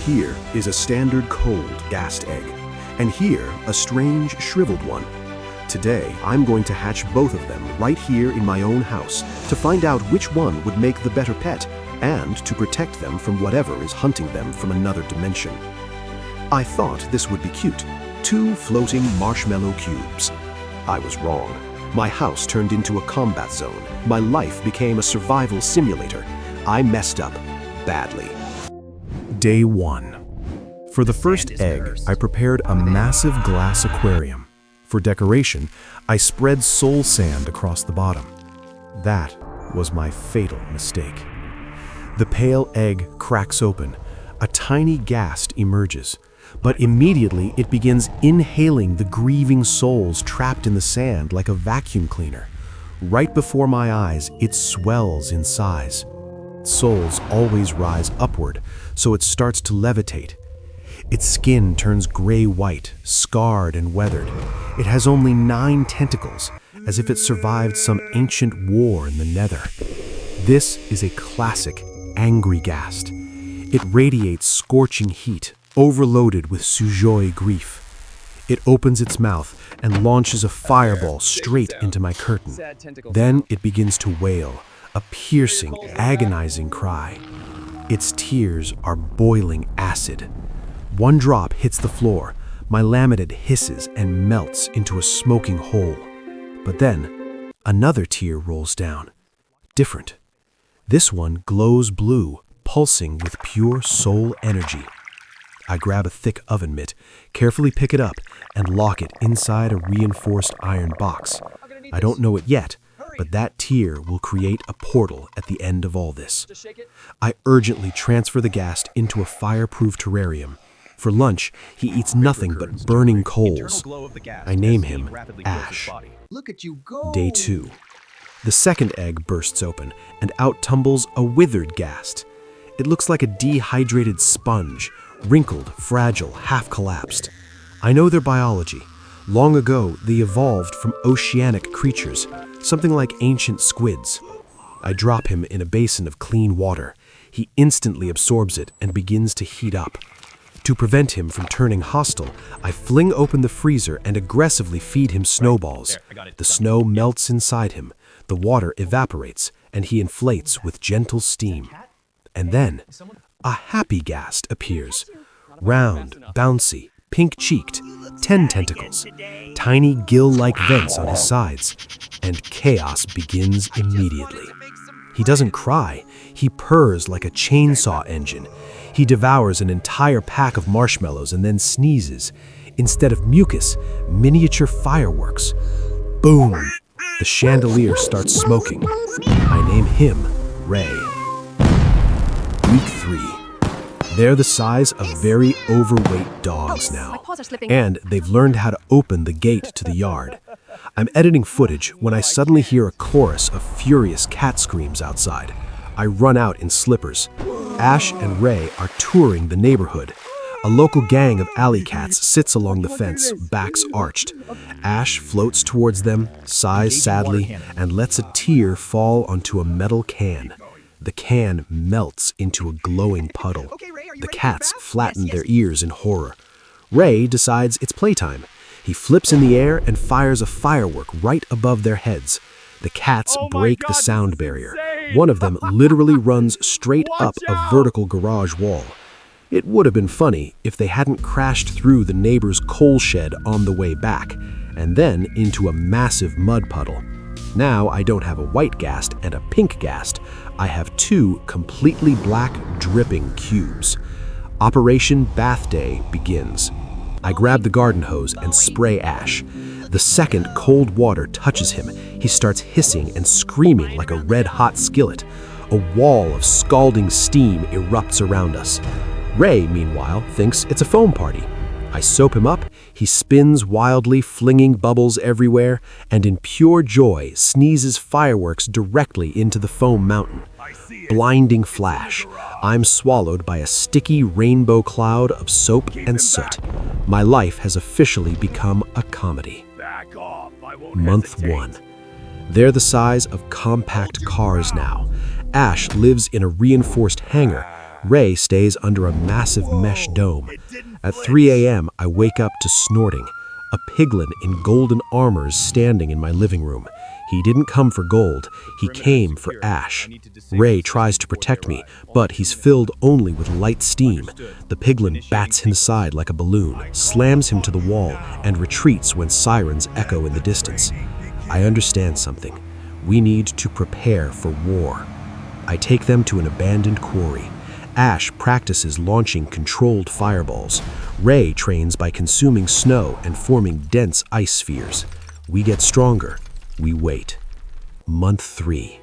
Here is a standard cold ghast egg, and here a strange shriveled one. Today, I'm going to hatch both of them right here in my own house to find out which one would make the better pet and to protect them from whatever is hunting them from another dimension. I thought this would be cute. 2 floating marshmallow cubes. I was wrong. My house turned into a combat zone. My life became a survival simulator. I messed up badly. Day 1. For the first egg, I prepared a massive glass aquarium. For decoration, I spread soul sand across the bottom. That was my fatal mistake. The pale egg cracks open. A tiny ghast emerges, but immediately it begins inhaling the grieving souls trapped in the sand like a vacuum cleaner. Right before my eyes, it swells in size. Souls always rise upward, so it starts to levitate. Its skin turns gray-white, scarred and weathered. It has only 9 tentacles, as if it survived some ancient war in the nether. This is a classic angry ghast. It radiates scorching heat, overloaded with sujoi grief. It opens its mouth and launches a fireball straight into my curtain. Then it begins to wail, a piercing, agonizing cry. Its tears are boiling acid. One drop hits the floor. My laminate hisses and melts into a smoking hole. But then, another tear rolls down. Different. This one glows blue, pulsing with pure soul energy. I grab a thick oven mitt, carefully pick it up, and lock it inside a reinforced iron box. I don't know it yet, but that tear will create a portal at the end of all this. I urgently transfer the ghast into a fireproof terrarium. For lunch, he eats nothing but burning coals. I name him Ash. Day 2. The second egg bursts open, and out tumbles a withered ghast. It looks like a dehydrated sponge, wrinkled, fragile, half-collapsed. I know their biology. Long ago, they evolved from oceanic creatures, something like ancient squids. I drop him in a basin of clean water. He instantly absorbs it and begins to heat up. To prevent him from turning hostile, I fling open the freezer and aggressively feed him snowballs. The snow melts inside him, the water evaporates, and he inflates with gentle steam. And then, a happy ghast appears. Round, bouncy, pink-cheeked, 10 tentacles, tiny gill-like vents on his sides, and chaos begins immediately. He doesn't cry, he purrs like a chainsaw engine. He devours an entire pack of marshmallows and then sneezes. Instead of mucus, miniature fireworks. Boom! The chandelier starts smoking. I name him Ray. Week 3. They're the size of very overweight dogs now, and they've learned how to open the gate to the yard. I'm editing footage when I suddenly hear a chorus of furious cat screams outside. I run out in slippers. Ash and Ray are touring the neighborhood. A local gang of alley cats sits along the fence, backs arched. Ash floats towards them, sighs sadly, and lets a tear fall onto a metal can. The can melts into a glowing puddle. The cats flatten their ears in horror. Ray decides it's playtime. He flips in the air and fires a firework right above their heads. The cats break the sound barrier. One of them literally runs straight up a vertical garage wall. It would have been funny if they hadn't crashed through the neighbor's coal shed on the way back, and then into a massive mud puddle. Now I don't have a white ghast and a pink ghast. I have 2 completely black, dripping cubes. Operation Bath Day begins. I grab the garden hose and spray Ash. The second cold water touches him, he starts hissing and screaming like a red-hot skillet. A wall of scalding steam erupts around us. Ray, meanwhile, thinks it's a foam party. I soap him up, he spins wildly, flinging bubbles everywhere, and in pure joy sneezes fireworks directly into the foam mountain. Blinding flash. I'm swallowed by a sticky rainbow cloud of soap and soot. My life has officially become a comedy. Month 1. They're the size of compact cars now. Ash lives in a reinforced hangar. Ray stays under a massive mesh dome. At 3 a.m., I wake up to snorting. A piglin in golden armor is standing in my living room. He didn't come for gold, he came for ash. Ray tries to protect me, but he's filled only with light steam. The piglin bats inside like a balloon, slams him to the wall, and retreats when sirens echo in the distance. I understand something. We need to prepare for war. I take them to an abandoned quarry. Ash practices launching controlled fireballs. Ray trains by consuming snow and forming dense ice spheres. We get stronger. We wait. Month 3.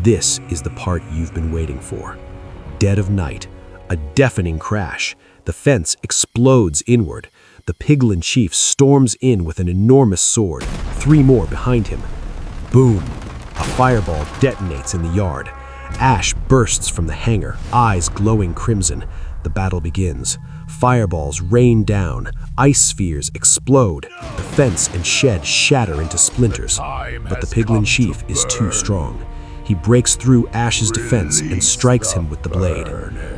This is the part you've been waiting for. Dead of night. A deafening crash. The fence explodes inward. The piglin chief storms in with an enormous sword. 3 more behind him. Boom! A fireball detonates in the yard. Ash bursts from the hangar, eyes glowing crimson. The battle begins. Fireballs rain down. Ice spheres explode. The fence and shed shatter into splinters. But the piglin chief is too strong. He breaks through Ash's defense and strikes him with the blade.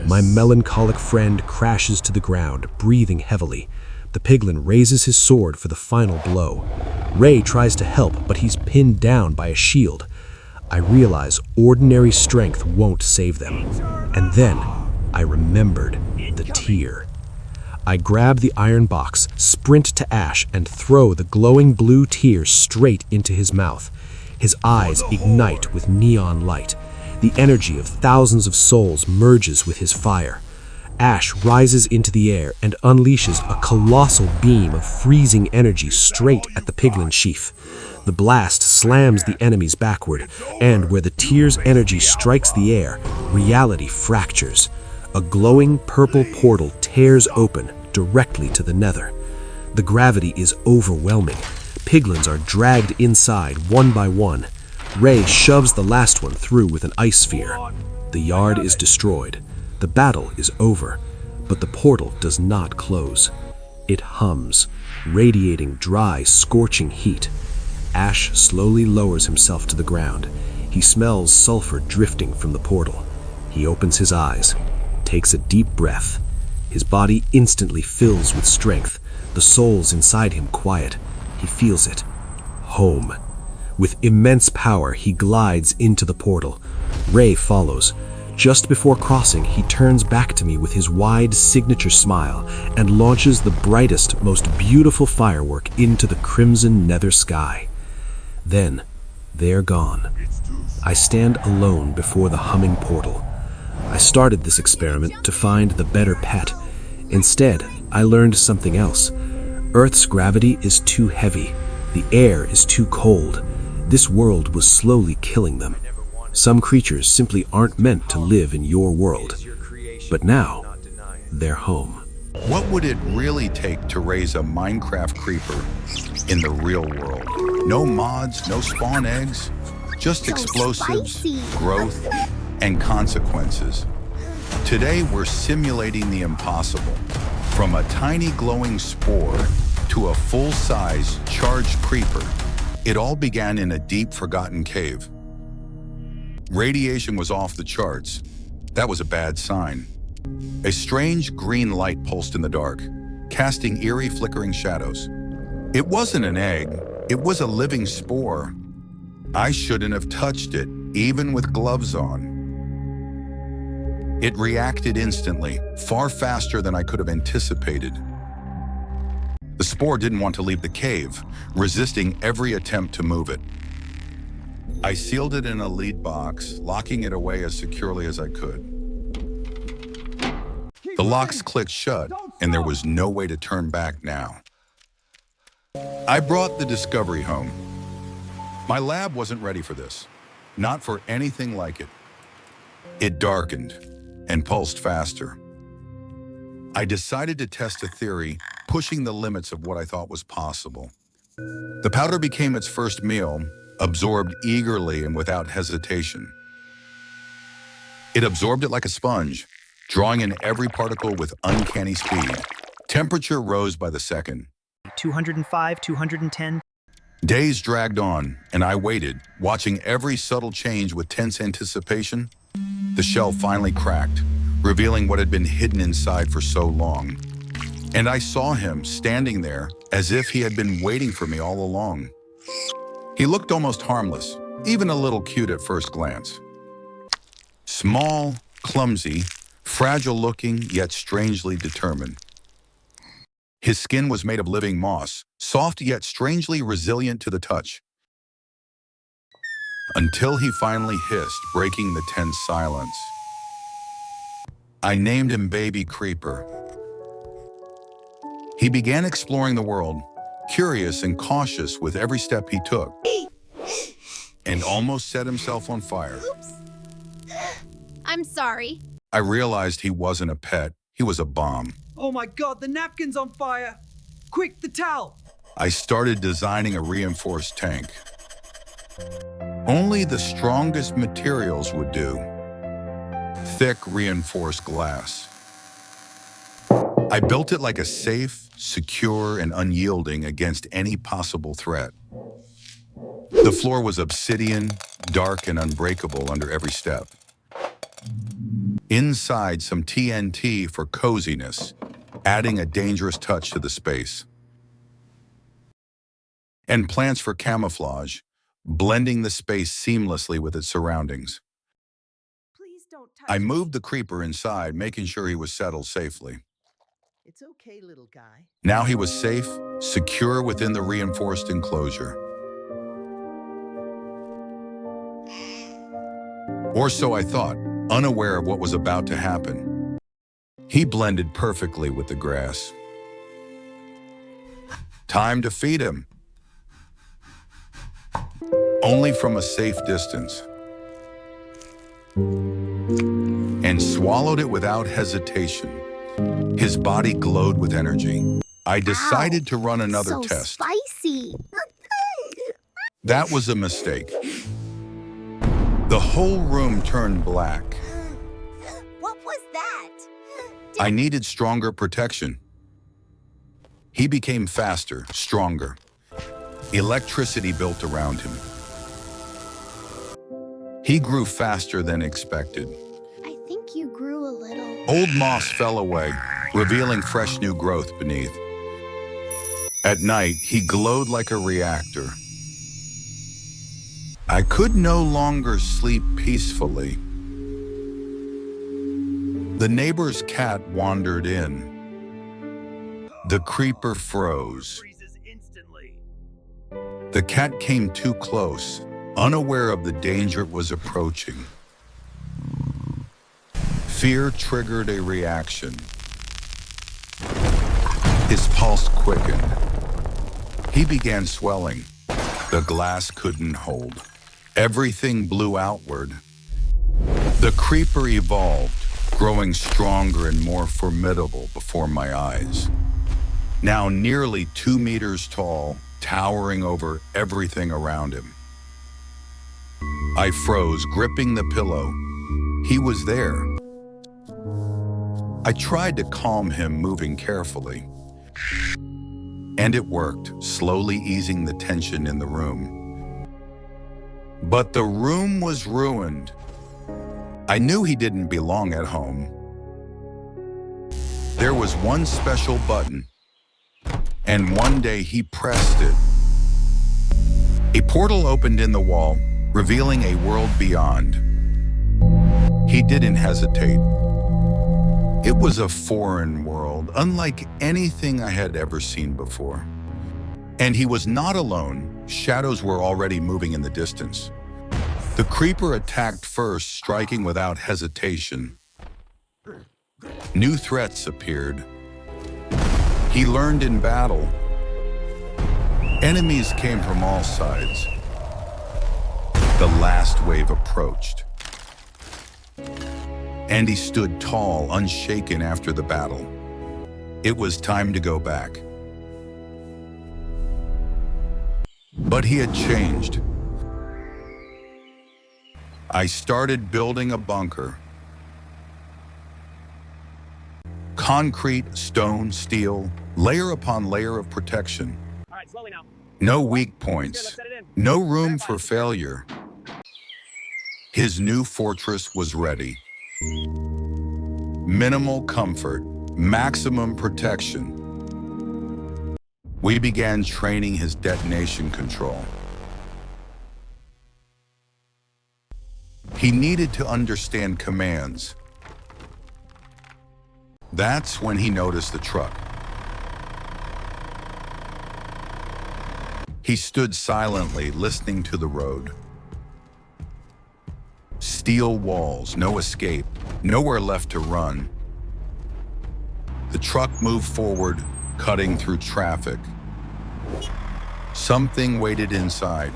My melancholic friend crashes to the ground, breathing heavily. The piglin raises his sword for the final blow. Ray tries to help, but he's pinned down by a shield. I realize ordinary strength won't save them. And then I remembered the tear. I grab the iron box, sprint to Ash, and throw the glowing blue tear straight into his mouth. His eyes ignite with neon light. The energy of thousands of souls merges with his fire. Ash rises into the air and unleashes a colossal beam of freezing energy straight at the piglin chief. The blast slams the enemies backward, and where the tear's energy strikes the air, reality fractures. A glowing purple portal tears open directly to the nether. The gravity is overwhelming. Piglins are dragged inside one by one. Ray shoves the last one through with an ice sphere. The yard is destroyed. The battle is over, but the portal does not close. It hums, radiating dry, scorching heat. Ash slowly lowers himself to the ground. He smells sulfur drifting from the portal. He opens his eyes, takes a deep breath. His body instantly fills with strength. The souls inside him quiet. He feels it. Home. With immense power, he glides into the portal. Ray follows. Just before crossing, he turns back to me with his wide signature smile and launches the brightest, most beautiful firework into the crimson nether sky. Then, they're gone. I stand alone before the humming portal. I started this experiment to find the better pet. Instead, I learned something else. Earth's gravity is too heavy. The air is too cold. This world was slowly killing them. Some creatures simply aren't meant to live in your world. But now, they're home. What would it really take to raise a Minecraft creeper in the real world? No mods, no spawn eggs, just explosives, growth, and consequences. Today, we're simulating the impossible. From a tiny glowing spore to a full-size charged creeper, it all began in a deep, forgotten cave. Radiation was off the charts. That was a bad sign. A strange green light pulsed in the dark, casting eerie, flickering shadows. It wasn't an egg. It was a living spore. I shouldn't have touched it, even with gloves on. It reacted instantly, far faster than I could have anticipated. The spore didn't want to leave the cave, resisting every attempt to move it. I sealed it in a lead box, locking it away as securely as I could. The locks clicked shut, and there was no way to turn back now. I brought the discovery home. My lab wasn't ready for this, not for anything like it. It darkened and pulsed faster. I decided to test a theory, pushing the limits of what I thought was possible. The powder became its first meal, absorbed eagerly and without hesitation. It absorbed it like a sponge, drawing in every particle with uncanny speed. Temperature rose by the second. 205, 210. Days dragged on, and I waited, watching every subtle change with tense anticipation. The shell finally cracked, revealing what had been hidden inside for so long. And I saw him standing there as if he had been waiting for me all along. He looked almost harmless, even a little cute at first glance. Small, clumsy, fragile-looking, yet strangely determined. His skin was made of living moss, soft yet strangely resilient to the touch. Until he finally hissed, breaking the tense silence. I named him Baby Creeper. He began exploring the world, curious and cautious with every step he took, and almost set himself on fire. Oops. I'm sorry. I realized he wasn't a pet, he was a bomb. Oh my God, the napkin's on fire! Quick, the towel! I started designing a reinforced tank. Only the strongest materials would do. Thick, reinforced glass. I built it like a safe, secure, and unyielding against any possible threat. The floor was obsidian, dark and unbreakable under every step. Inside, some TNT for coziness, adding a dangerous touch to the space. And plants for camouflage, blending the space seamlessly with its surroundings. Please don't touch I me. moved the creeper inside, making sure he was settled safely. It's okay, little guy. Now he was safe, secure within the reinforced enclosure. Or so I thought, unaware of what was about to happen. He blended perfectly with the grass. Time to feed him. Only from a safe distance. And swallowed it without hesitation. His body glowed with energy. I decided to run another so test. Spicy. That was a mistake. The whole room turned black. What was that? I needed stronger protection. He became faster, stronger. Electricity built around him. He grew faster than expected. I think you grew a little. Old moss fell away, revealing fresh new growth beneath. At night, he glowed like a reactor. I could no longer sleep peacefully. The neighbor's cat wandered in. The creeper froze. Freezes instantly. The cat came too close, unaware of the danger it was approaching. Fear triggered a reaction. His pulse quickened. He began swelling. The glass couldn't hold. Everything blew outward. The creeper evolved, growing stronger and more formidable before my eyes. Now nearly 2 meters tall, towering over everything around him. I froze, gripping the pillow. He was there. I tried to calm him, moving carefully. And it worked, slowly easing the tension in the room. But the room was ruined. I knew he didn't belong at home. There was one special button, and one day he pressed it. A portal opened in the wall, revealing a world beyond. He didn't hesitate. It was a foreign world, unlike anything I had ever seen before. And he was not alone. Shadows were already moving in the distance. The creeper attacked first, striking without hesitation. New threats appeared. He learned in battle. Enemies came from all sides. The last wave approached. And he stood tall, unshaken after the battle. It was time to go back. But he had changed. I started building a bunker. Concrete, stone, steel, layer upon layer of protection. All right, slowly now. No weak points, Let's set it in. no room for failure. His new fortress was ready. Minimal comfort, maximum protection. We began training his detonation control. He needed to understand commands. That's when he noticed the truck. He stood silently, listening to the road. Steel walls, no escape, nowhere left to run. The truck moved forward, cutting through traffic. Something waited inside.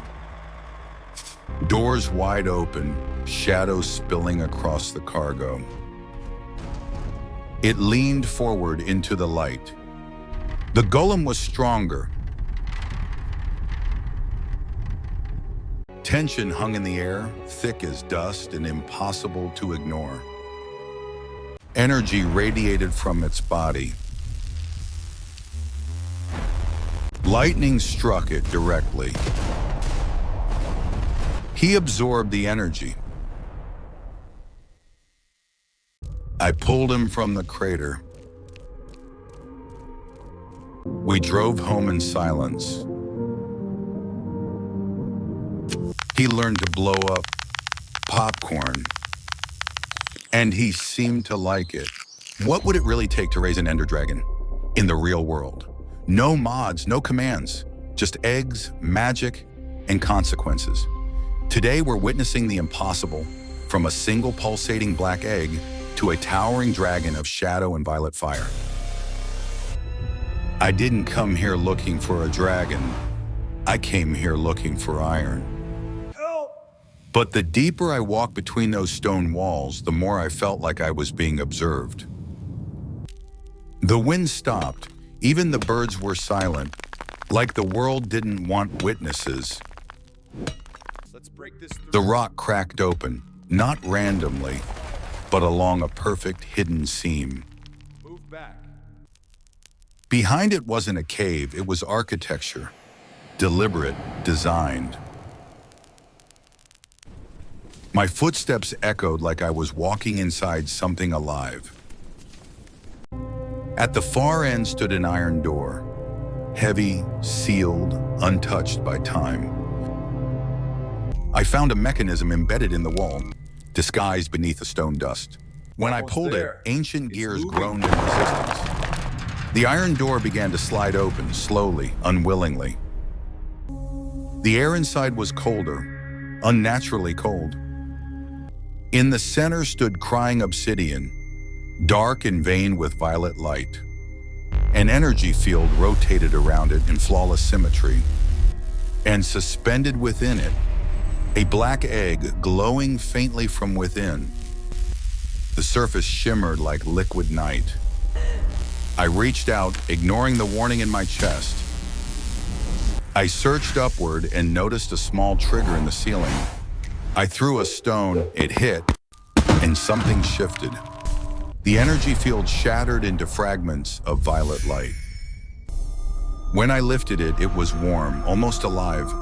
Doors wide open, shadows spilling across the cargo. It leaned forward into the light. The golem was stronger. Tension hung in the air, thick as dust and impossible to ignore. Energy radiated from its body. Lightning struck it directly. He absorbed the energy. I pulled him from the crater. We drove home in silence. He learned to blow up popcorn, and he seemed to like it. What would it really take to raise an ender dragon in the real world? No mods, no commands, just eggs, magic, and consequences. Today, we're witnessing the impossible, from a single pulsating black egg to a towering dragon of shadow and violet fire. I didn't come here looking for a dragon. I came here looking for iron. But the deeper I walked between those stone walls, the more I felt like I was being observed. The wind stopped. Even the birds were silent, like the world didn't want witnesses. The rock cracked open, not randomly, but along a perfect hidden seam. Move back. Behind it wasn't a cave, it was architecture. Deliberate, designed. My footsteps echoed like I was walking inside something alive. At the far end stood an iron door, heavy, sealed, untouched by time. I found a mechanism embedded in the wall, disguised beneath the stone dust. When I pulled it, ancient gears groaned in resistance. The iron door began to slide open, slowly, unwillingly. The air inside was colder, unnaturally cold. In the center stood crying obsidian, dark and veined with violet light. An energy field rotated around it in flawless symmetry, and suspended within it, a black egg glowing faintly from within. The surface shimmered like liquid night. I reached out, ignoring the warning in my chest. I searched upward and noticed a small trigger in the ceiling. I threw a stone, it hit, and something shifted. The energy field shattered into fragments of violet light. When I lifted it, it was warm, almost alive.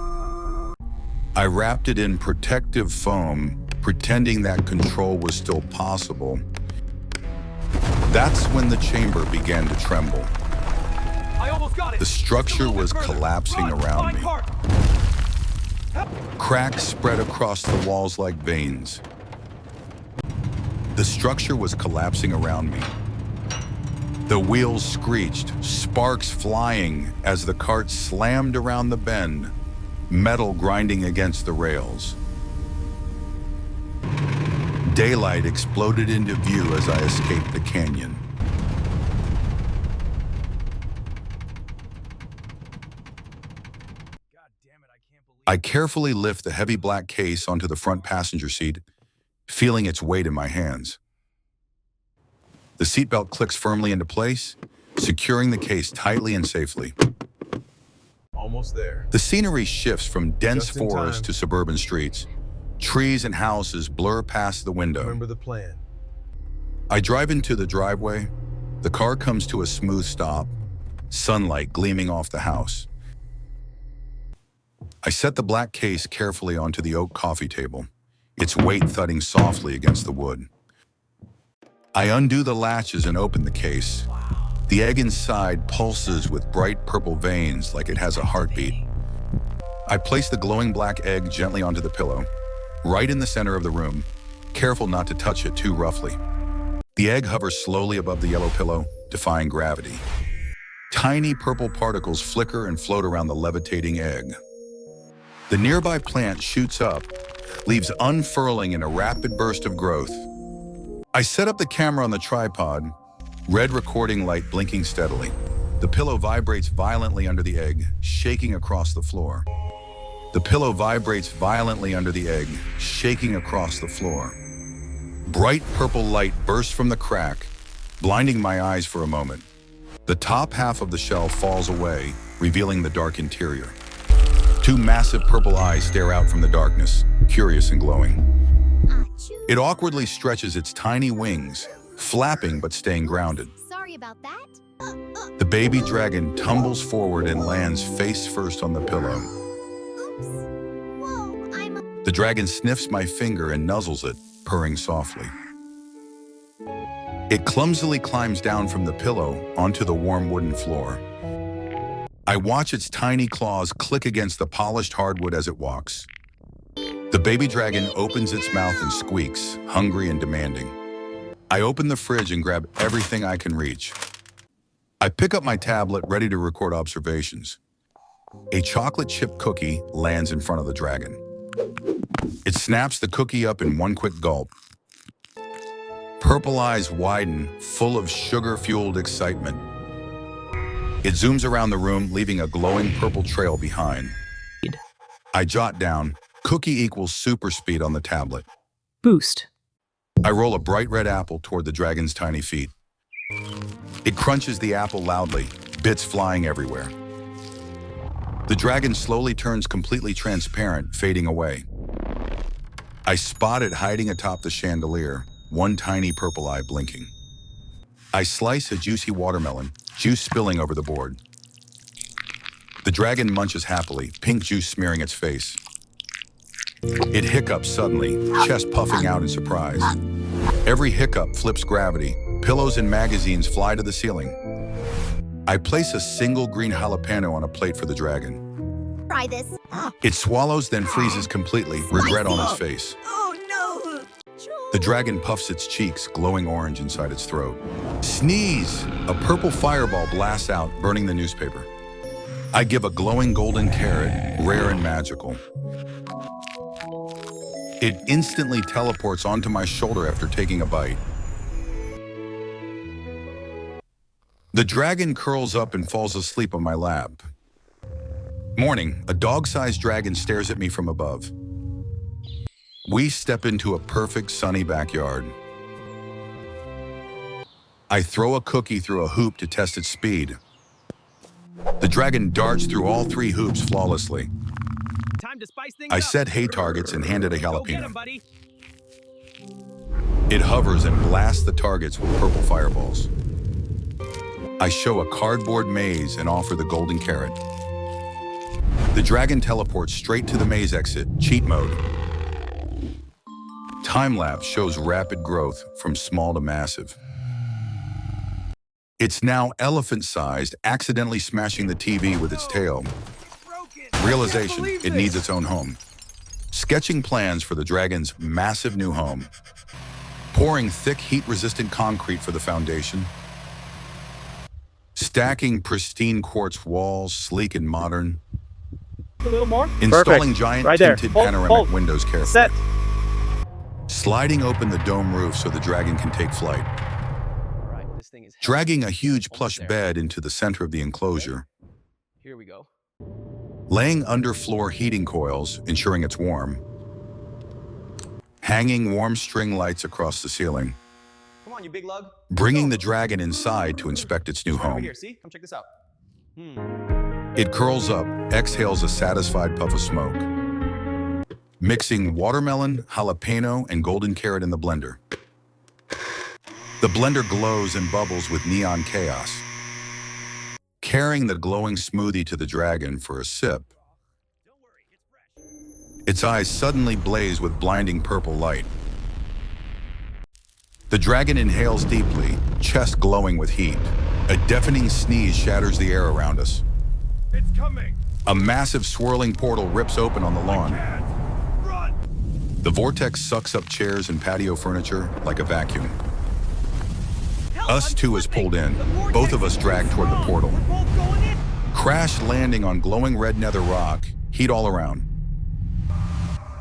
I wrapped it in protective foam, pretending that control was still possible. That's when the chamber began to tremble. I almost got it. The structure was collapsing around me. Cracks spread across the walls like veins. The structure was collapsing around me. The wheels screeched, sparks flying as the cart slammed around the bend, metal grinding against the rails. Daylight exploded into view as I escaped the canyon. I carefully lift the heavy black case onto the front passenger seat, feeling its weight in my hands. The seatbelt clicks firmly into place, securing the case tightly and safely. Almost there. The scenery shifts from dense Just in forest time. to suburban streets. Trees and houses blur past the window. Remember the plan. I drive into the driveway. The car comes to a smooth stop, sunlight gleaming off the house. I set the black case carefully onto the oak coffee table, its weight thudding softly against the wood. I undo the latches and open the case. The egg inside pulses with bright purple veins like it has a heartbeat. I place the glowing black egg gently onto the pillow, right in the center of the room, careful not to touch it too roughly. The egg hovers slowly above the yellow pillow, defying gravity. Tiny purple particles flicker and float around the levitating egg. The nearby plant shoots up, leaves unfurling in a rapid burst of growth. I set up the camera on the tripod, red recording light blinking steadily. The pillow vibrates violently under the egg, shaking across the floor. The pillow vibrates violently under the egg, shaking across the floor. Bright purple light bursts from the crack, blinding my eyes for a moment. The top half of the shell falls away, revealing the dark interior. Two massive purple eyes stare out from the darkness, curious and glowing. It awkwardly stretches its tiny wings, flapping but staying grounded. Sorry about that. The baby dragon tumbles forward and lands face first on the pillow. Oops. Whoa, The dragon sniffs my finger and nuzzles it, purring softly. It clumsily climbs down from the pillow onto the warm wooden floor. I watch its tiny claws click against the polished hardwood as it walks. The baby dragon opens its mouth and squeaks, hungry and demanding. I open the fridge and grab everything I can reach. I pick up my tablet, ready to record observations. A chocolate chip cookie lands in front of the dragon. It snaps the cookie up in one quick gulp. Purple eyes widen, full of sugar-fueled excitement. It zooms around the room, leaving a glowing purple trail behind. I jot down, cookie equals super speed on the tablet. Boost. I roll a bright red apple toward the dragon's tiny feet. It crunches the apple loudly, bits flying everywhere. The dragon slowly turns completely transparent, fading away. I spot it hiding atop the chandelier, one tiny purple eye blinking. I slice a juicy watermelon, juice spilling over the board. The dragon munches happily, pink juice smearing its face. It hiccups suddenly, chest puffing out in surprise. Every hiccup flips gravity. Pillows and magazines fly to the ceiling. I place a single green jalapeno on a plate for the dragon. Try this. It swallows, then freezes completely, regret on its face. Oh no! The dragon puffs its cheeks, glowing orange inside its throat. Sneeze! A purple fireball blasts out, burning the newspaper. I give a glowing golden carrot, rare and magical. It instantly teleports onto my shoulder after taking a bite. The dragon curls up and falls asleep on my lap. Morning, a dog-sized dragon stares at me from above. We step into a perfect sunny backyard. I throw a cookie through a hoop to test its speed. The dragon darts through all 3 hoops flawlessly. Time to spice things I up. set hay targets and hand it a Go get jalapeno. 'em, buddy. It hovers and blasts the targets with purple fireballs. I show a cardboard maze and offer the golden carrot. The dragon teleports straight to the maze exit, cheat mode. Time-lapse shows rapid growth from small to massive. It's now elephant-sized, accidentally smashing the TV with its tail. Realization, it needs its own home. Sketching plans for the dragon's massive new home. Pouring thick, heat-resistant concrete for the foundation. Stacking pristine quartz walls, sleek and modern. A little more. Installing Perfect. giant Right there. tinted Hold, panoramic hold. windows carefully. Set. Sliding open the dome roof so the dragon can take flight. All right, this thing is heavy. Dragging a huge Almost plush there. bed into the center of the enclosure. Here we go. Laying underfloor heating coils, ensuring it's warm. Hanging warm string lights across the ceiling. Come on, you big lug. Bringing the dragon inside to inspect its new Right over home. here, see? Come check this out. It curls up, exhales a satisfied puff of smoke. Mixing watermelon, jalapeno, and golden carrot in the blender. The blender glows and bubbles with neon chaos. Carrying the glowing smoothie to the dragon for a sip. Its eyes suddenly blaze with blinding purple light. The dragon inhales deeply, chest glowing with heat. A deafening sneeze shatters the air around us. It's coming. A massive swirling portal rips open on the lawn. Run. The vortex sucks up chairs and patio furniture like a vacuum. Us two is pulled in, both of us dragged toward the portal. We're both going in. Crash landing on glowing red nether rock, heat all around.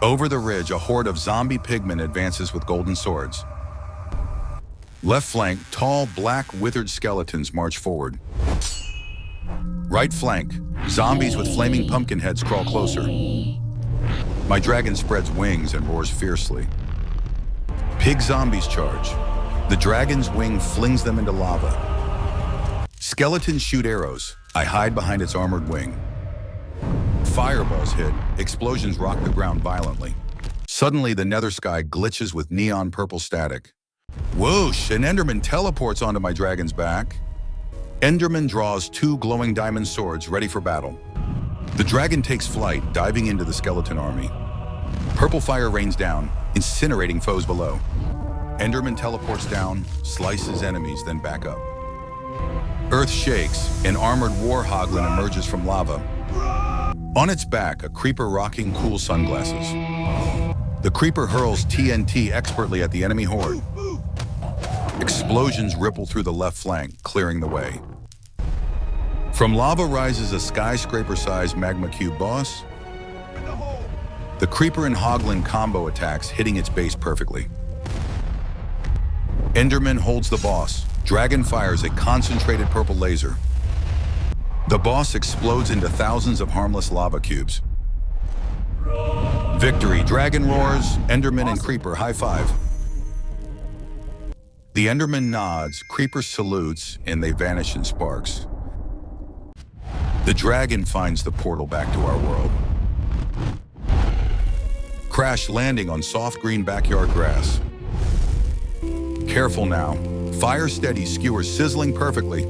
Over the ridge, a horde of zombie pigmen advances with golden swords. Left flank, tall, black, withered skeletons march forward. Right flank, zombies with flaming pumpkin heads crawl closer. My dragon spreads wings and roars fiercely. Pig zombies charge. The dragon's wing flings them into lava. Skeletons shoot arrows. I hide behind its armored wing. Fireballs hit. Explosions rock the ground violently. Suddenly, the nether sky glitches with neon purple static. Whoosh! An enderman teleports onto my dragon's back. Enderman draws 2 glowing diamond swords ready for battle. The dragon takes flight, diving into the skeleton army. Purple fire rains down, incinerating foes below. Enderman teleports down, slices enemies, then back up. Earth shakes, an armored war hoglin emerges from lava. On its back, a creeper rocking cool sunglasses. The creeper hurls TNT expertly at the enemy horde. Explosions ripple through the left flank, clearing the way. From lava rises a skyscraper-sized magma cube boss. The creeper and hoglin combo attacks, hitting its base perfectly. Enderman holds the boss. Dragon fires a concentrated purple laser. The boss explodes into thousands of harmless lava cubes. Victory! Dragon roars, Enderman and creeper high five. The Enderman nods, creeper salutes, and they vanish in sparks. The dragon finds the portal back to our world. Crash landing on soft green backyard grass. Careful now. Fire steady, skewers sizzling perfectly.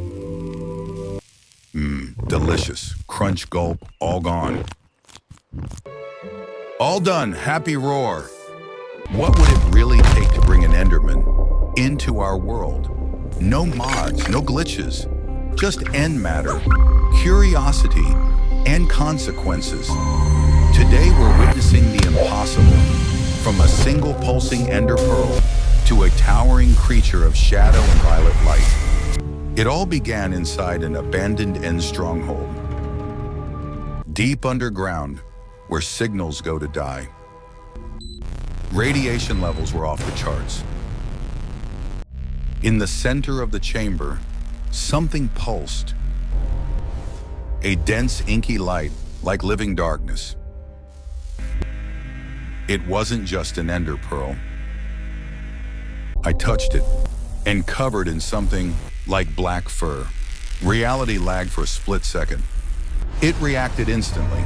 Delicious. Crunch, gulp, all gone. All done, happy roar. What would it really take to bring an Enderman into our world? No mods, no glitches, just end matter, curiosity, and consequences. Today we're witnessing the impossible, from a single pulsing ender pearl to a towering creature of shadow and violet light. It all began inside an abandoned end stronghold. Deep underground, where signals go to die. Radiation levels were off the charts. In the center of the chamber, something pulsed. A dense, inky light, like living darkness. It wasn't just an ender pearl. I touched it, and covered in something like black fur. Reality lagged for a split second. It reacted instantly.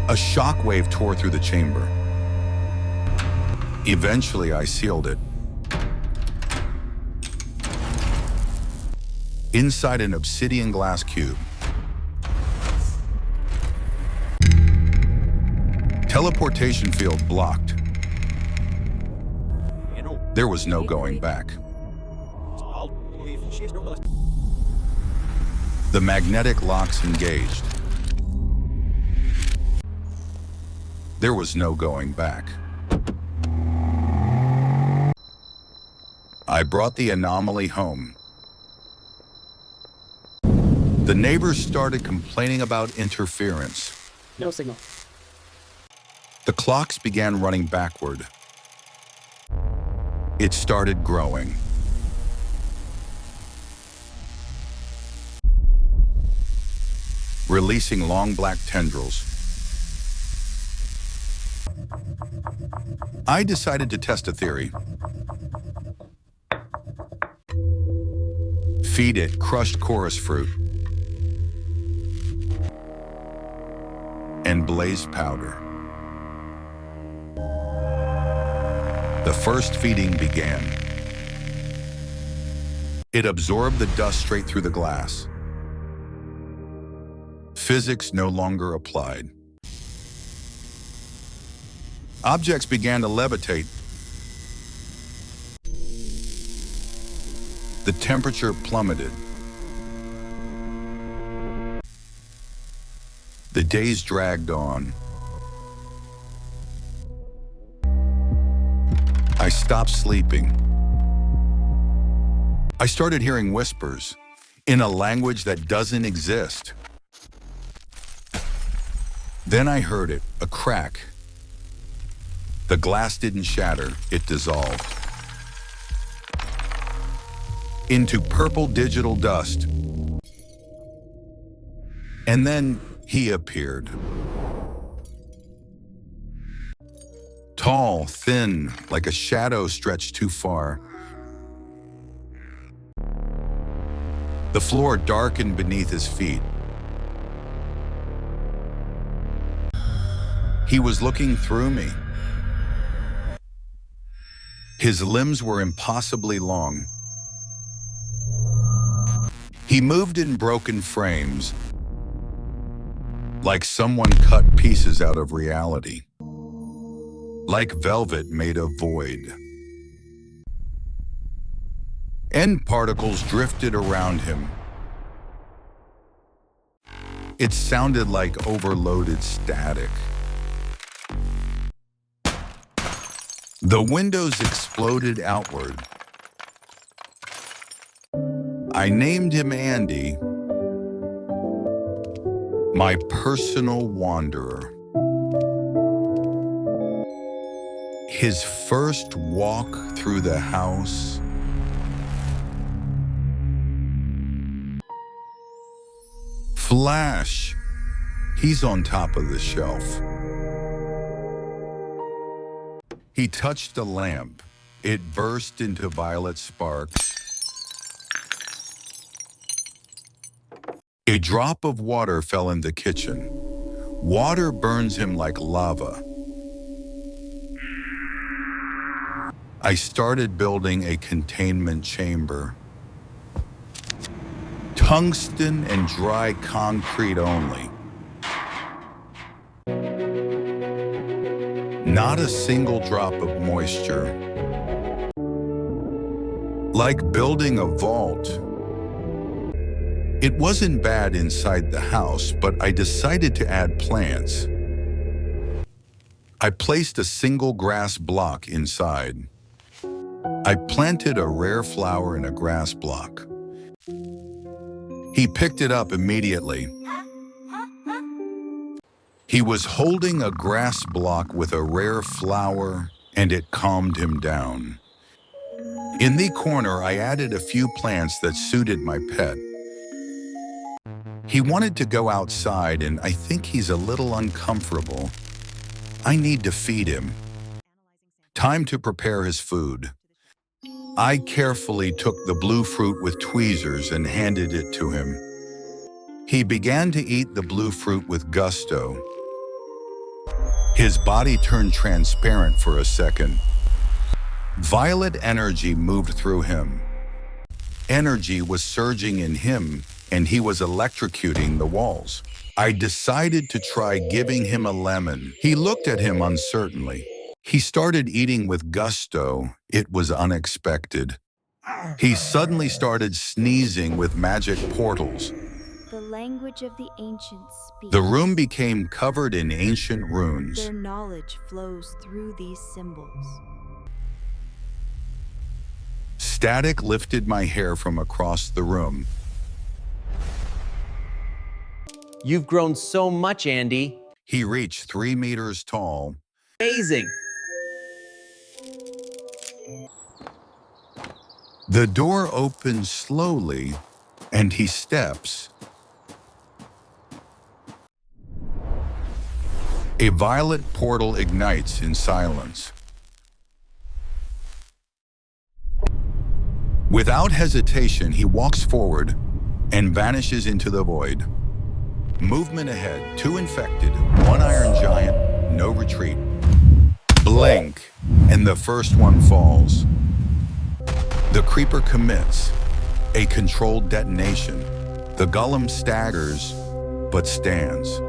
A shockwave tore through the chamber. Eventually, I sealed it. Inside an obsidian glass cube. Teleportation field blocked. There was no going back. The magnetic locks engaged. There was no going back. I brought the anomaly home. The neighbors started complaining about interference. No signal. The clocks began running backward. It started growing. Releasing long black tendrils. I decided to test a theory. Feed it crushed chorus fruit and blazed powder. The first feeding began. It absorbed the dust straight through the glass. Physics no longer applied. Objects began to levitate. The temperature plummeted. The days dragged on. I stopped sleeping. I started hearing whispers in a language that doesn't exist. Then I heard it, a crack. The glass didn't shatter, it dissolved into purple digital dust. And then he appeared. Tall, thin, like a shadow stretched too far. The floor darkened beneath his feet. He was looking through me. His limbs were impossibly long. He moved in broken frames, like someone cut pieces out of reality, like velvet made of void. End particles drifted around him. It sounded like overloaded static. The windows exploded outward. I named him Andy, my personal wanderer. His first walk through the house. Flash, he's on top of the shelf. He touched a lamp. It burst into violet sparks. A drop of water fell in the kitchen. Water burns him like lava. I started building a containment chamber. Tungsten and dry concrete only. Not a single drop of moisture. Like building a vault. It wasn't bad inside the house, but I decided to add plants. I placed a single grass block inside. I planted a rare flower in a grass block. He picked it up immediately. He was holding a grass block with a rare flower, and it calmed him down. In the corner, I added a few plants that suited my pet. He wanted to go outside, and I think he's a little uncomfortable. I need to feed him. Time to prepare his food. I carefully took the blue fruit with tweezers and handed it to him. He began to eat the blue fruit with gusto. His body turned transparent for a second. Violet energy moved through him. Energy was surging in him, and he was electrocuting the walls. I decided to try giving him a lemon. He looked at him uncertainly. He started eating with gusto. It was unexpected. He suddenly started sneezing with magic portals. The language of the ancients speaks. The room became covered in ancient runes. Their knowledge flows through these symbols. Static lifted my hair from across the room. You've grown so much, Andy. He reached 3 meters tall. Amazing. The door opens slowly, and he steps. A violet portal ignites in silence. Without hesitation, he walks forward and vanishes into the void. Movement ahead, 2 infected, 1 iron giant, no retreat. Blink, and the first one falls. The creeper commits, a controlled detonation. The golem staggers, but stands.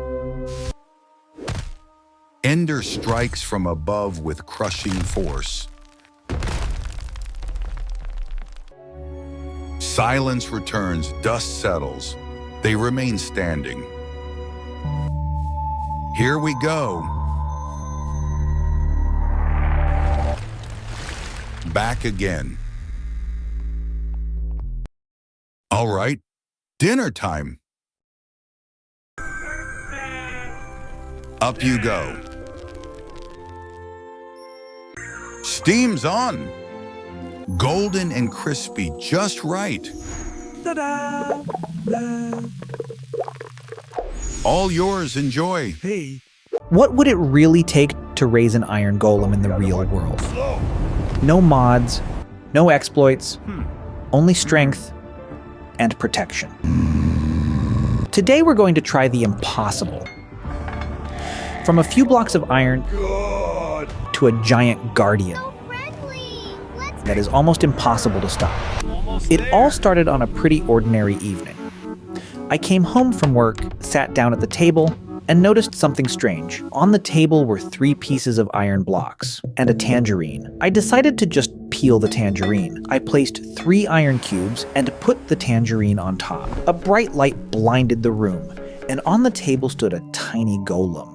Ender strikes from above with crushing force. Silence returns, dust settles. They remain standing. Here we go. Back again. All right, dinner time. Up you go. Steam's on. Golden and crispy, just right. Ta-da! All yours, enjoy. Hey. What would it really take to raise an iron golem in the real world? No mods, no exploits, only strength and protection. Today we're going to try the impossible. From a few blocks of iron to a giant guardian that is almost impossible to stop. It all started on a pretty ordinary evening. I came home from work, sat down at the table, and noticed something strange. On the table were 3 pieces of iron blocks and a tangerine. I decided to just peel the tangerine. I placed 3 iron cubes and put the tangerine on top. A bright light blinded the room, and on the table stood a tiny golem.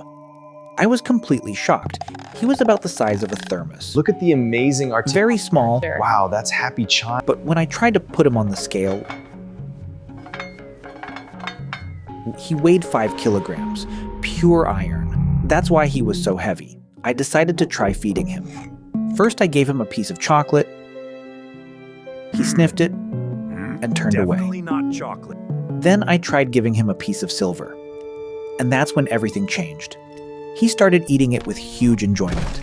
I was completely shocked. He was about the size of a thermos. Look at the amazing art. Very small. Wow, that's Happy Child. But when I tried to put him on the scale, he weighed 5 kilograms, pure iron. That's why he was so heavy. I decided to try feeding him. First, I gave him a piece of chocolate. He sniffed it and turned away. Definitely not chocolate. Then I tried giving him a piece of silver. And that's when everything changed. He started eating it with huge enjoyment.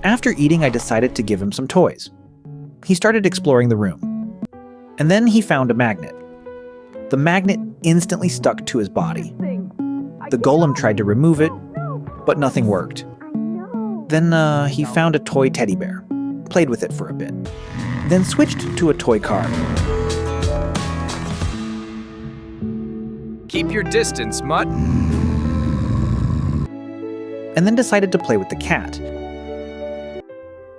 After eating, I decided to give him some toys. He started exploring the room. And then he found a magnet. The magnet instantly stuck to his body. The golem tried to remove it, but nothing worked. Then he found a toy teddy bear, played with it for a bit, then switched to a toy car. Keep your distance, mutt. And then decided to play with the cat.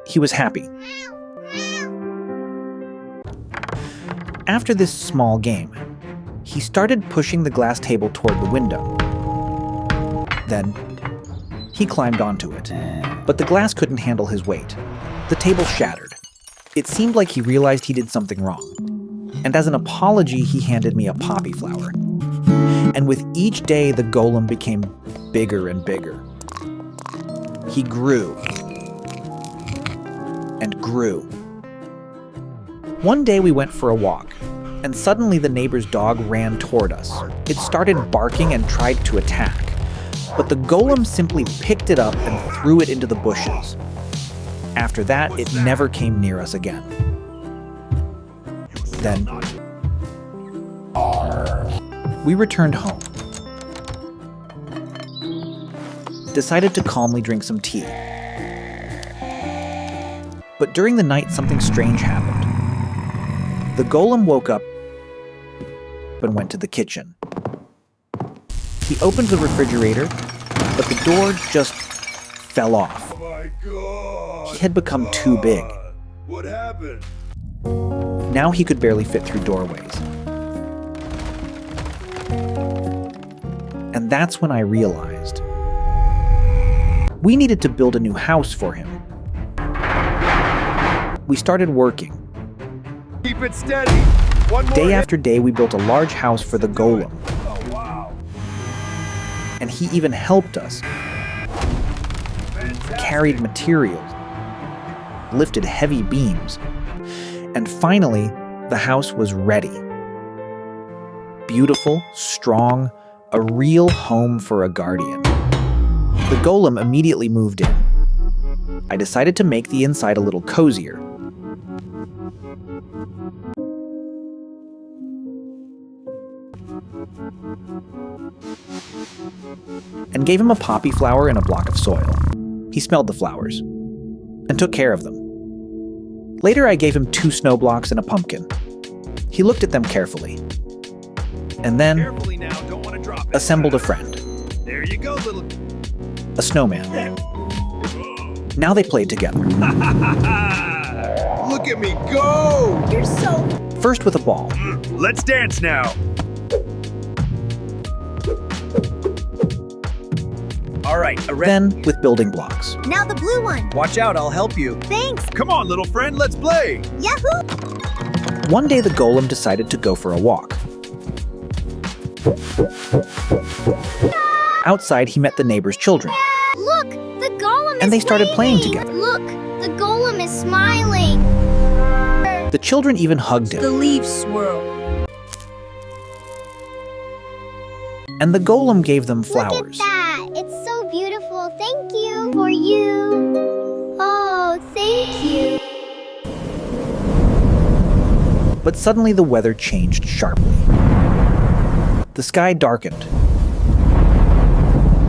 He was happy. After this small game, he started pushing the glass table toward the window. Then, he climbed onto it. But the glass couldn't handle his weight. The table shattered. It seemed like he realized he did something wrong. And as an apology, he handed me a poppy flower. And with each day, the golem became bigger and bigger. He grew and grew. One day we went for a walk, and suddenly the neighbor's dog ran toward us. It started barking and tried to attack, but the golem simply picked it up and threw it into the bushes. After that, it never came near us again. Then, we returned home. Decided to calmly drink some tea. But during the night, something strange happened. The golem woke up and went to the kitchen. He opened the refrigerator, but the door just fell off. Oh my God. He had become too big. What happened? Now he could barely fit through doorways. And that's when I realized we needed to build a new house for him. We started working. Keep it steady. One more Day hit. after day, we built a large house for the golem. Oh, wow. And he even helped us. Carried materials, lifted heavy beams. And finally, the house was ready. Beautiful, strong, a real home for a guardian. The golem immediately moved in. I decided to make the inside a little cozier. And gave him a poppy flower and a block of soil. He smelled the flowers and took care of them. Later, I gave him 2 snow blocks and a pumpkin. He looked at them carefully, and then Carefully now, don't want to drop it. assembled a friend, There you go, little. a snowman. Now they played together. Look at me go! You're so First with a ball, Let's dance now. All right, then with building blocks. Now the blue one. watch out, I'll help you. Thanks. Come on, little friend, let's play. Yahoo! One day the golem decided to go for a walk. Outside, he met the neighbor's children, Look, the golem is and they started playing waving. together. Look, the golem is smiling. The children even hugged The him, leaves swirl. and the golem gave them Look flowers. at that. It's so beautiful. Thank you. For you. Oh, thank you. But suddenly the weather changed sharply. The sky darkened.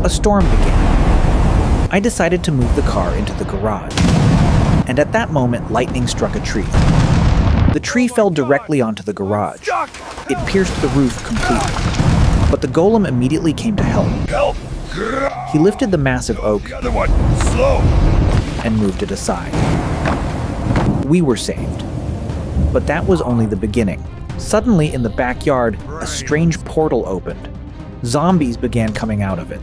A storm began. I decided to move the car into the garage. And at that moment, lightning struck a tree. The tree fell directly onto the garage. It pierced the roof completely. But the golem immediately came to help. Help. He lifted the massive oak The other one. Slow. and moved it aside. We were saved. But that was only the beginning. Suddenly, in the backyard, a strange portal opened. Zombies began coming out of it,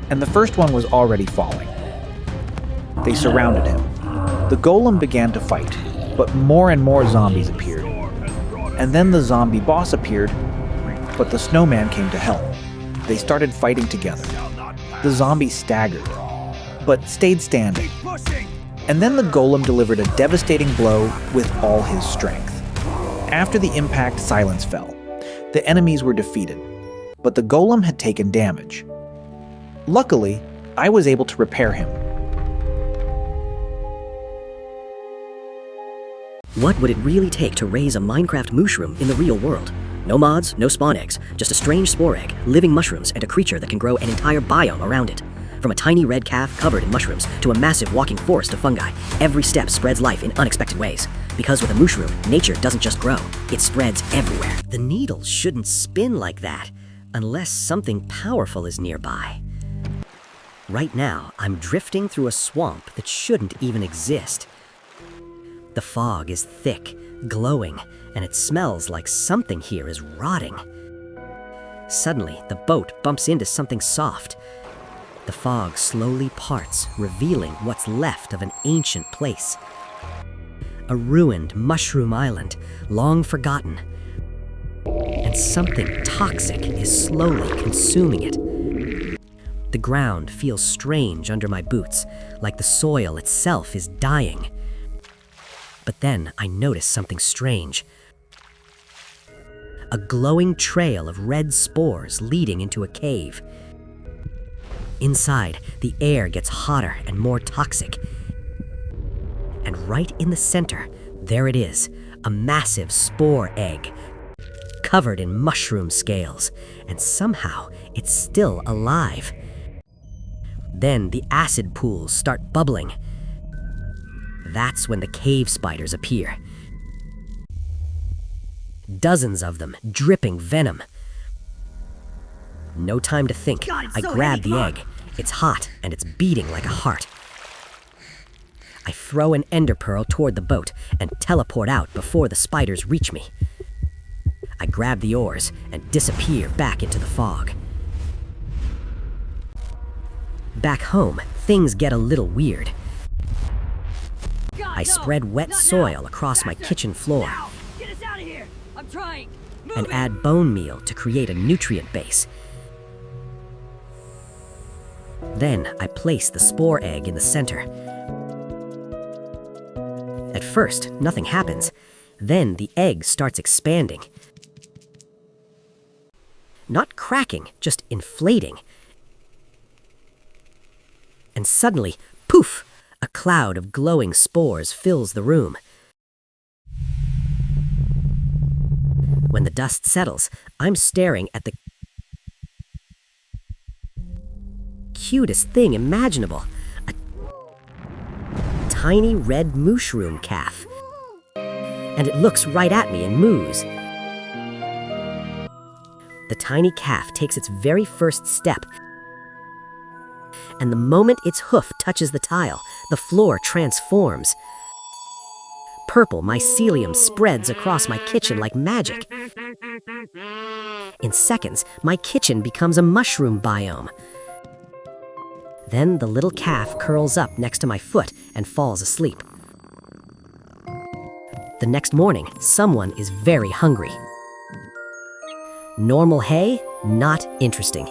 and the first one was already falling. They surrounded him. The golem began to fight, but more and more zombies appeared. And then the zombie boss appeared, but the snowman came to help. They started fighting together. The zombies staggered, but stayed standing. And then the golem delivered a devastating blow with all his strength. After the impact, silence fell. The enemies were defeated, but the golem had taken damage. Luckily, I was able to repair him. What would it really take to raise a Minecraft mushroom in the real world? No mods, no spawn eggs, just a strange spore egg, living mushrooms, and a creature that can grow an entire biome around it. From a tiny red calf covered in mushrooms to a massive walking forest of fungi, every step spreads life in unexpected ways. Because with a mushroom, nature doesn't just grow, it spreads everywhere. The needle shouldn't spin like that, unless something powerful is nearby. Right now, I'm drifting through a swamp that shouldn't even exist. The fog is thick, glowing, and it smells like something here is rotting. Suddenly, the boat bumps into something soft. The fog slowly parts, revealing what's left of an ancient place. A ruined mushroom island, long forgotten. And something toxic is slowly consuming it. The ground feels strange under my boots, like the soil itself is dying. But then I notice something strange. A glowing trail of red spores leading into a cave. Inside, the air gets hotter and more toxic. And right in the center, there it is, a massive spore egg, covered in mushroom scales, and somehow it's still alive. Then the acid pools start bubbling. That's when the cave spiders appear. Dozens of them, dripping venom. No time to think. I grab the egg. It's hot, and it's beating like a heart. I throw an ender pearl toward the boat and teleport out before the spiders reach me. I grab the oars and disappear back into the fog. Back home, things get a little weird. I spread wet soil across my kitchen floor and add bone meal to create a nutrient base. Then I place the spore egg in the center. At first, nothing happens. Then the egg starts expanding. Not cracking, just inflating. And suddenly, poof! A cloud of glowing spores fills the room. When the dust settles, I'm staring at the cutest thing imaginable. A tiny red mushroom calf. And it looks right at me and moos. The tiny calf takes its very first step, and the moment its hoof touches the tile, the floor transforms. purple mycelium spreads across my kitchen like magic. In seconds, my kitchen becomes a mushroom biome. Then the little calf curls up next to my foot and falls asleep. The next morning, someone is very hungry. Normal hay? Not interesting.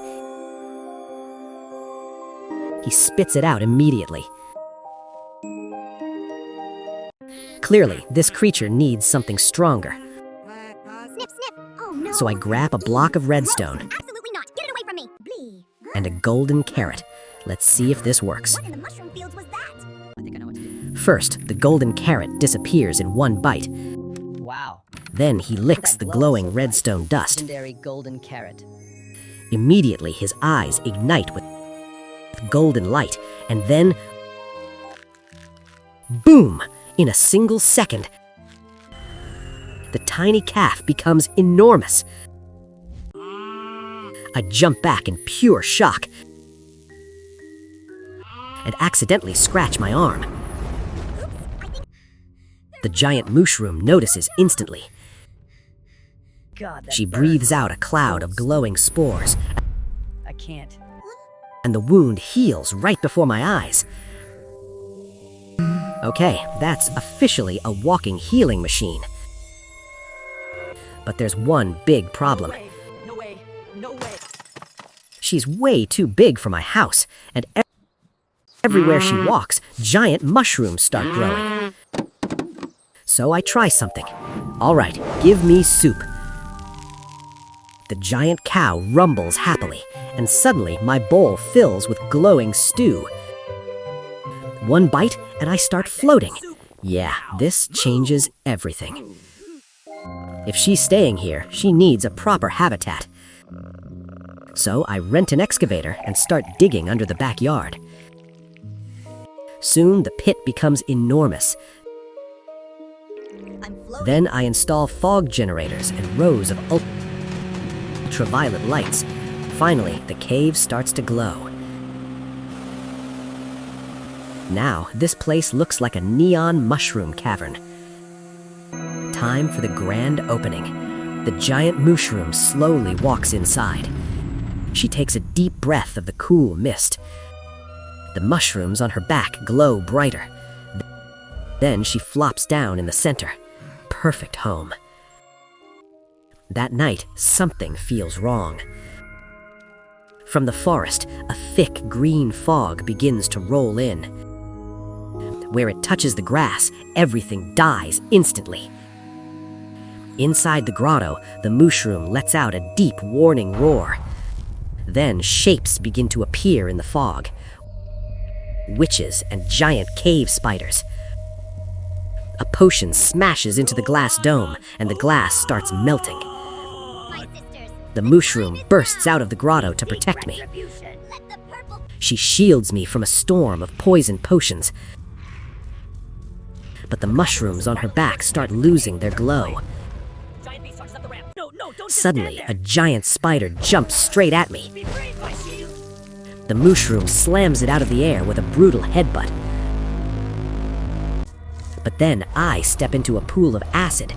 He spits it out immediately. Clearly, this creature needs something stronger. Snip, snip. Oh, no. So I grab a block of redstone Absolutely not. Get it away from me. Blee. and a golden carrot. Let's see if this works. What in the mushroom fields was that? I think I know what to do. First, the golden carrot disappears in one bite. Wow. Then he licks the glowing redstone dust. Legendary golden carrot. Immediately, his eyes ignite with golden light, and then... boom! In a single second, the tiny calf becomes enormous. I jump back in pure shock and accidentally scratch my arm. The giant mushroom notices instantly. God, that She burns. breathes out a cloud of glowing spores, I can't. and the wound heals right before my eyes. Okay, that's officially a walking healing machine. But there's one big problem. No way. No way. She's way too big for my house, and everywhere she walks, giant mushrooms start growing. So I try something. All right, give me soup. The giant cow rumbles happily, and suddenly my bowl fills with glowing stew. One bite, and I start floating. Yeah, this changes everything. If she's staying here, she needs a proper habitat. So I rent an excavator and start digging under the backyard. Soon the pit becomes enormous. Then I install fog generators and rows of ultraviolet lights. Finally, the cave starts to glow. Now, this place looks like a neon mushroom cavern. Time for the grand opening. The giant mushroom slowly walks inside. She takes a deep breath of the cool mist. The mushrooms on her back glow brighter. Then she flops down in the center. Perfect home. That night, something feels wrong. From the forest, a thick green fog begins to roll in. Where it touches the grass, everything dies instantly. Inside the grotto, the mushroom lets out a deep warning roar. Then shapes begin to appear in the fog. Witches and giant cave spiders. A potion smashes into the glass dome, and the glass starts melting. The mushroom bursts out of the grotto to protect me. She shields me from a storm of poison potions. But the mushrooms on her back start losing their glow. Suddenly, a giant spider jumps straight at me. The mushroom slams it out of the air with a brutal headbutt. But then I step into a pool of acid.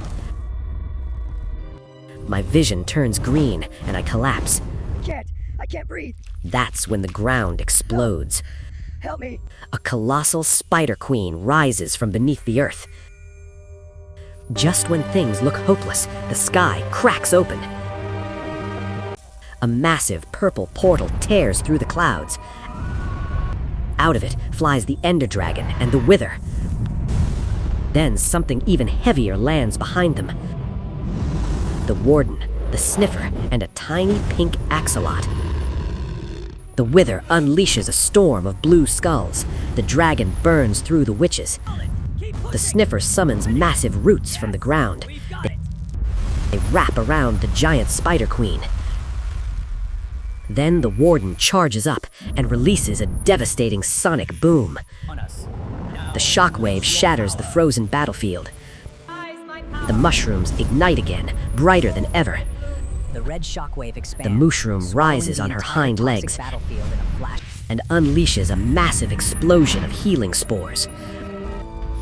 My vision turns green and I collapse. I can't breathe. That's when the ground explodes. Help me. A colossal spider queen rises from beneath the earth. Just when things look hopeless, the sky cracks open. A massive purple portal tears through the clouds. Out of it flies the ender dragon and the wither. Then something even heavier lands behind them. The warden, the sniffer, and a tiny pink axolot. The wither unleashes a storm of blue skulls. The dragon burns through the witches. The sniffer summons massive roots from the ground. They wrap around the giant spider queen. Then the warden charges up and releases a devastating sonic boom. The shockwave shatters the frozen battlefield. The mushrooms ignite again, brighter than ever. The red shockwave expands. The mushroom rises on her hind legs and unleashes a massive explosion of healing spores.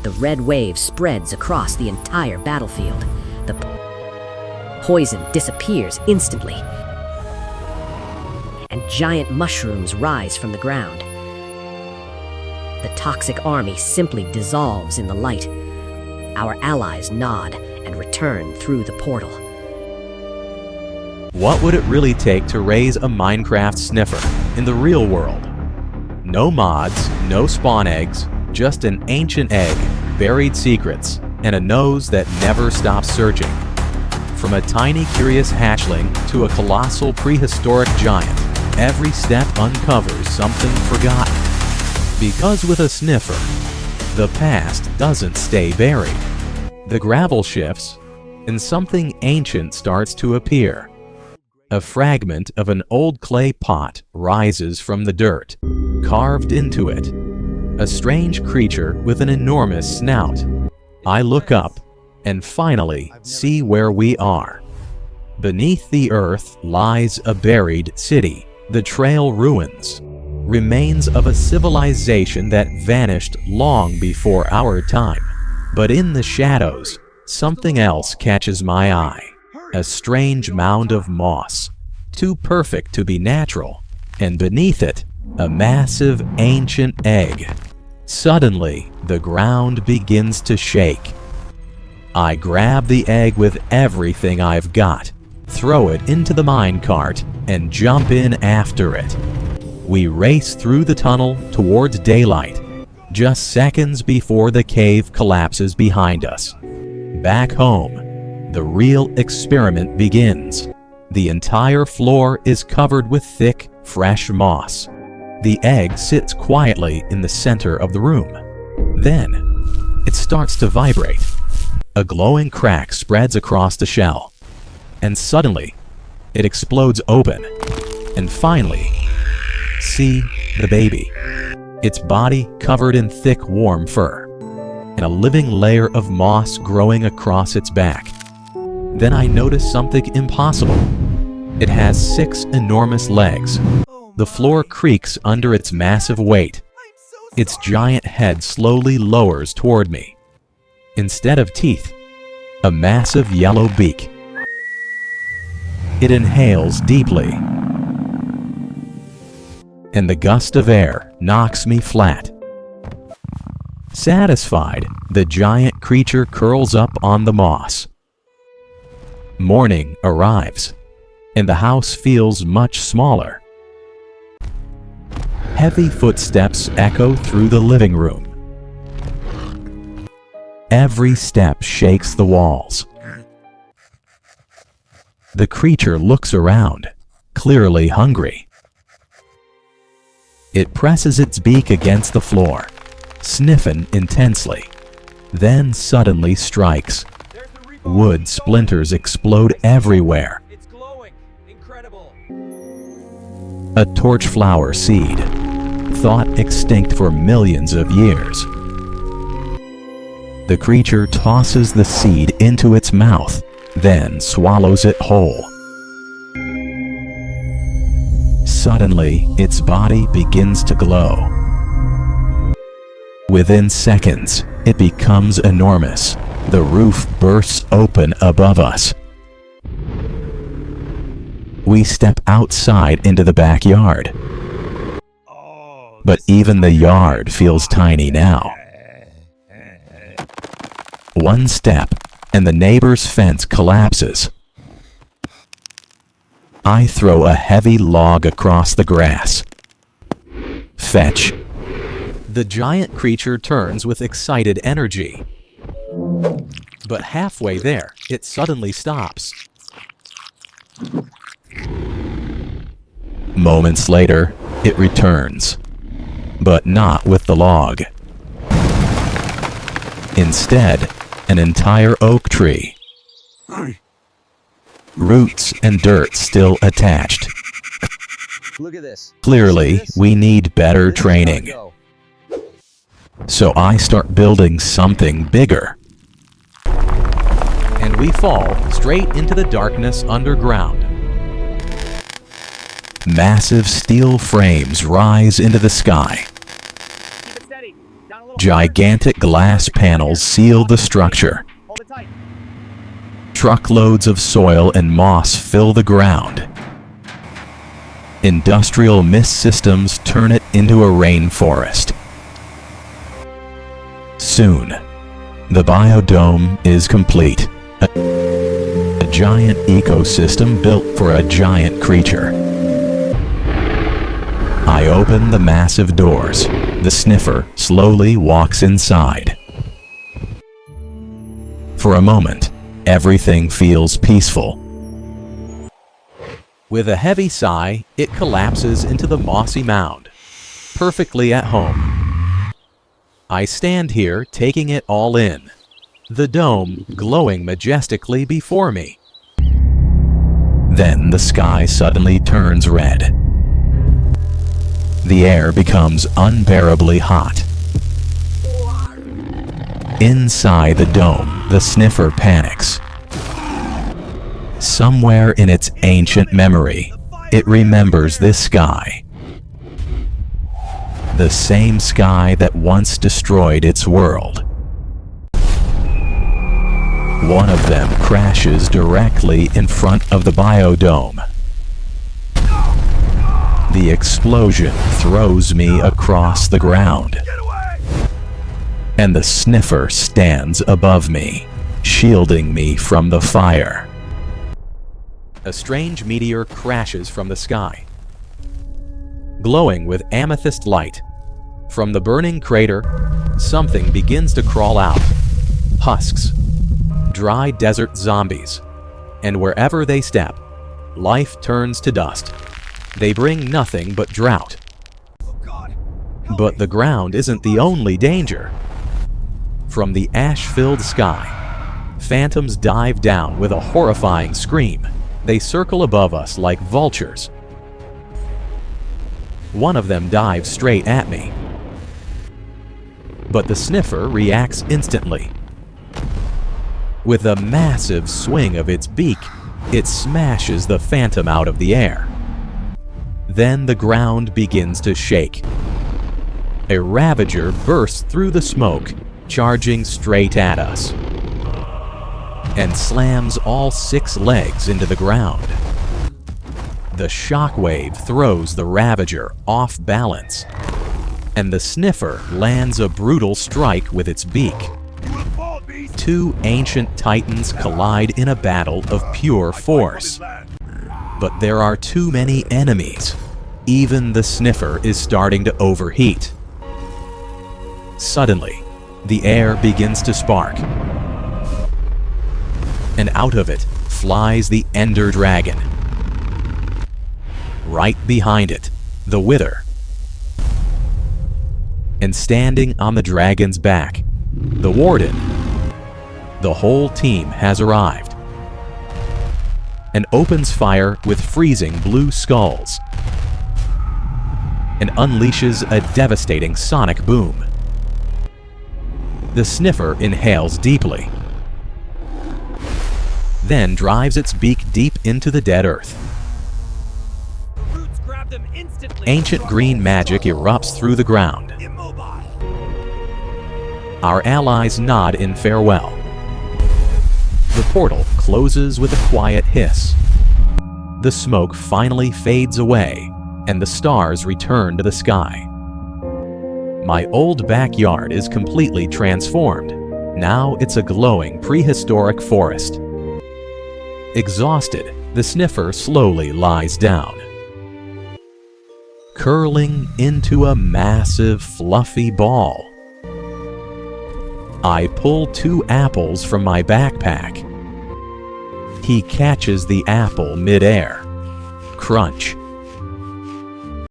The the red wave spreads across the entire battlefield. The poison disappears instantly, and giant mushrooms rise from the ground. The toxic army simply dissolves in the light. Our allies nod and return through the portal. What would it really take to raise a Minecraft sniffer in the real world? No mods, no spawn eggs, just an ancient egg, buried secrets, and a nose that never stops searching. From a tiny curious hatchling to a colossal prehistoric giant, every step uncovers something forgotten. Because with a sniffer, the past doesn't stay buried. The gravel shifts, and something ancient starts to appear. A fragment of an old clay pot rises from the dirt. Carved into it, a strange creature with an enormous snout. I look up and finally see where we are. Beneath the earth lies a buried city. The trail ruins, remains of a civilization that vanished long before our time. But in the shadows, something else catches my eye. A strange mound of moss, too perfect to be natural, and beneath it, a massive ancient egg. Suddenly, the ground begins to shake. I grab the egg with everything I've got, throw it into the minecart, and jump in after it. We race through the tunnel towards daylight, just seconds before the cave collapses behind us. Back home, the real experiment begins. The entire floor is covered with thick, fresh moss. The egg sits quietly in the center of the room. Then, it starts to vibrate. A glowing crack spreads across the shell. And suddenly, it explodes open. And finally, see the baby. Its body covered in thick, warm fur, and a living layer of moss growing across its back. Then I notice something impossible. It has 6 enormous legs. The floor creaks under its massive weight. Its giant head slowly lowers toward me. Instead of teeth, a massive yellow beak. It inhales deeply, and the gust of air knocks me flat. Satisfied, the giant creature curls up on the moss. Morning arrives, and the house feels much smaller. Heavy footsteps echo through the living room. Every step shakes the walls. The creature looks around, clearly hungry. It presses its beak against the floor, sniffing intensely, then suddenly strikes. Wood splinters explode everywhere. It's glowing. Incredible. A torch flower seed, thought extinct for millions of years. The creature tosses the seed into its mouth, then swallows it whole. Suddenly, its body begins to glow. Within seconds, it becomes enormous. The roof bursts open above us. We step outside into the backyard. But even the yard feels tiny now. One step, and the neighbor's fence collapses. I throw a heavy log across the grass. Fetch. The giant creature turns with excited energy. But halfway there, it suddenly stops. Moments later, it returns, but not with the log. Instead, an entire oak tree. Roots and dirt still attached. Look at this. Clearly, we need better training. So I start building something bigger. And we fall straight into the darkness underground. Massive steel frames rise into the sky. Gigantic glass panels seal the structure. Truckloads of soil and moss fill the ground. Industrial mist systems turn it into a rainforest. Soon, the biodome is complete. A giant ecosystem built for a giant creature. I open the massive doors. The sniffer slowly walks inside. For a moment, everything feels peaceful. With a heavy sigh, it collapses into the mossy mound, perfectly at home. I stand here taking it all in, the dome glowing majestically before me. Then the sky suddenly turns red. The air becomes unbearably hot. Inside the dome, the sniffer panics. Somewhere in its ancient memory, it remembers this sky. The same sky that once destroyed its world. One of them crashes directly in front of the biodome. The explosion throws me across the ground. And the sniffer stands above me, shielding me from the fire. A strange meteor crashes from the sky, glowing with amethyst light. From the burning crater, something begins to crawl out. Husks, dry desert zombies, and wherever they step, life turns to dust. They bring nothing but drought. But the ground isn't the only danger. From the ash-filled sky, phantoms dive down with a horrifying scream. They circle above us like vultures. One of them dives straight at me. But the sniffer reacts instantly. With a massive swing of its beak, it smashes the phantom out of the air. Then the ground begins to shake. A ravager bursts through the smoke, charging straight at us, and slams all 6 legs into the ground. The shockwave throws the ravager off balance, and the sniffer lands a brutal strike with its beak. 2 ancient titans collide in a battle of pure force. But there are too many enemies. Even the sniffer is starting to overheat. Suddenly, the air begins to spark. And out of it flies the Ender Dragon. Right behind it, the Wither. And standing on the dragon's back, the Warden. The whole team has arrived and opens fire with freezing blue skulls and unleashes a devastating sonic boom. The sniffer inhales deeply, then drives its beak deep into the dead earth. Ancient green magic erupts through the ground. Our allies nod in farewell. The portal closes with a quiet hiss. The smoke finally fades away, and the stars return to the sky. My old backyard is completely transformed. Now it's a glowing prehistoric forest. Exhausted, the sniffer slowly lies down, curling into a massive, fluffy ball. I pull 2 apples from my backpack. He catches the apple mid-air. Crunch.